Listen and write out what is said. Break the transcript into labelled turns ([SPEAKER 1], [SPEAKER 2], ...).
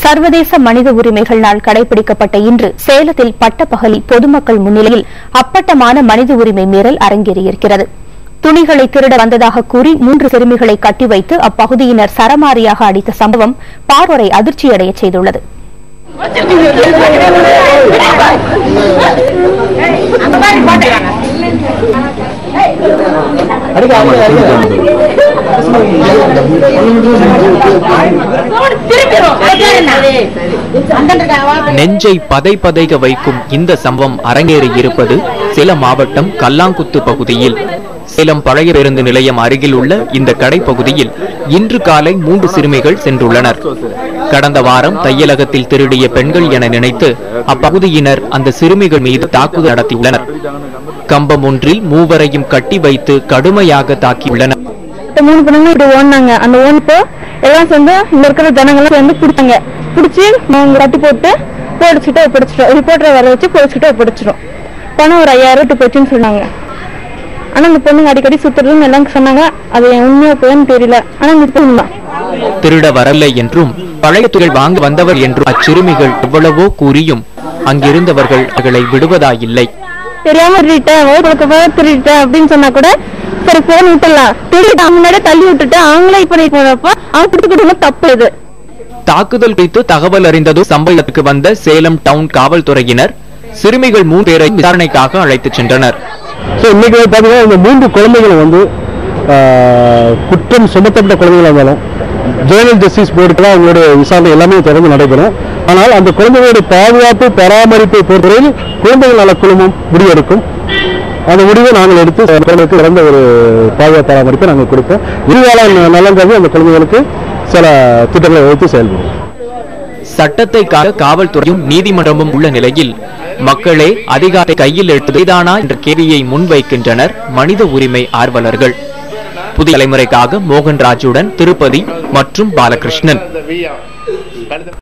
[SPEAKER 1] சர்வதேச மனித உரிமைகள் நாள் கடைபிடிக்கப்பட்ட இன்று சேலத்தில் பட்டப்பகலில் பொதுமக்கள் முன்னிலையில் அப்பட்டமான மனித உரிமை மீறல் அரங்கேறியிருக்கிறது. துணிகளை திருட வந்ததாக கூறி 3 சிறுமிகளை கட்டி வைத்து அப்பகுதியினர் சரமாரியாக அடித்த சம்பவம் பார்வோரை அதிர்ச்சியடைய செய்துள்ளது.
[SPEAKER 2] நெஞ்சை பதைபதைக்க வைக்கும் இந்த சம்பவம் அரங்கேறி இருப்பது சேலம் மாவட்டம் கல்லாங்குத்து பகுதியில். சேலம் பழைய பேருந்து நிலையம் அருகில் உள்ள இந்த கடை பகுதியில் இன்று காலை 3 சிறுமிகள் சென்றுள்ளனர். கடந்த வாரம் தையலகத்தில் திருடிய பெண்கள் என நினைத்து அப்பகுதியினர் அந்த சிறுமிகள் மீது தாக்குதல் நடத்தியுள்ளனர். கம்பம் ஒன்றில் 3 வரையும் கட்டி வைத்து கடுமையாக தாக்கியுள்ளனர்.
[SPEAKER 3] 3 பெண்கள் இப்படி ஓடினாங்க. அந்த ஓடிப்போ எல்லாம் சேர்ந்து இங்க இருக்கிற ஜனங்களும் சேர்ந்து பிடிச்சாங்க. பிடிச்சி கட்டி போட்டு போடிச்சுட்டு ஒப்படைச்சிட்டோம். ரிப்போர்ட்டரை வர வச்சு போடிச்சுட்டு ஒப்படைச்சிடும். பணம் ஒரு 5000 போச்சுன்னு சொன்னாங்க. ஆனா இந்த பொண்ணுங்க அடிக்கடி சுத்துறதுன்னு எல்லாம் சொன்னாங்க. அது உண்மையா போயன்னு தெரியல. ஆனா இந்த பொண்ணு
[SPEAKER 2] திருட வரலை என்றும் பழைய துகள் வாங்க வந்தவர் என்றும் அச்சிறுமிகள் எவ்வளவோ கூறியும் அங்கிருந்தவர்கள் அவர்களை விடுவதாயில்லை.
[SPEAKER 3] தெரியாம திருடிட்டேன் அப்படின்னு சொன்னா கூட சரி போன் விட்டுலாம், திருடிட்டு முன்னாடியே தள்ளி விட்டுட்டு அவங்களே இப்ப போறப்ப அவங்க பிடிச்சிக்கிட்டு தப்பு. இது
[SPEAKER 2] தாக்குதல் குறித்து தகவல் அறிந்ததும் சம்பவத்துக்கு வந்த சேலம் டவுன் காவல்துறையினர் சிறுமிகள் 3 பேரை விசாரணைக்காக அழைத்து சென்றனர்.
[SPEAKER 4] இன்னைக்கு பாத்தீங்கன்னா இந்த 3 குழந்தைகள் குற்றம் சுமத்தப்பட்ட குழந்தைகள் இருந்தாலும் ஜுவனல் ஜஸ்டிஸ் போர்டுக்கு தான் அவங்களுடைய விசாரணை எல்லாமே தொடர்ந்து நடைபெறும். ஆனால் அந்த குழந்தைகளுடைய பாதுகாப்பு பராமரிப்பை பொறுத்தவரையில் குழந்தைகள் நல குழுமம் முடிவெடுக்கும். அந்த முடிவை நாங்கள் எடுத்து குழந்தைகளுக்கு சிறந்த ஒரு பாதுகாப்பு பராமரிப்பை நாங்கள் கொடுப்போம். இருகால நலன்காக அந்த குழந்தைகளுக்கு சில திட்டங்களை வைத்து செயல்படும்.
[SPEAKER 2] சட்டத்தை காக்க காவல்துறையும் நீதிமன்றமும் உள்ள நிலையில் மக்களே அதிகாரத்தை கையில் எடுத்ததானா என்ற கேள்வியை முன்வைக்கின்றனர் மனித உரிமை ஆர்வலர்கள். புதிய தலைமுறைக்காக மோகன்ராஜுடன் திருப்பதி மற்றும் பாலகிருஷ்ணன்.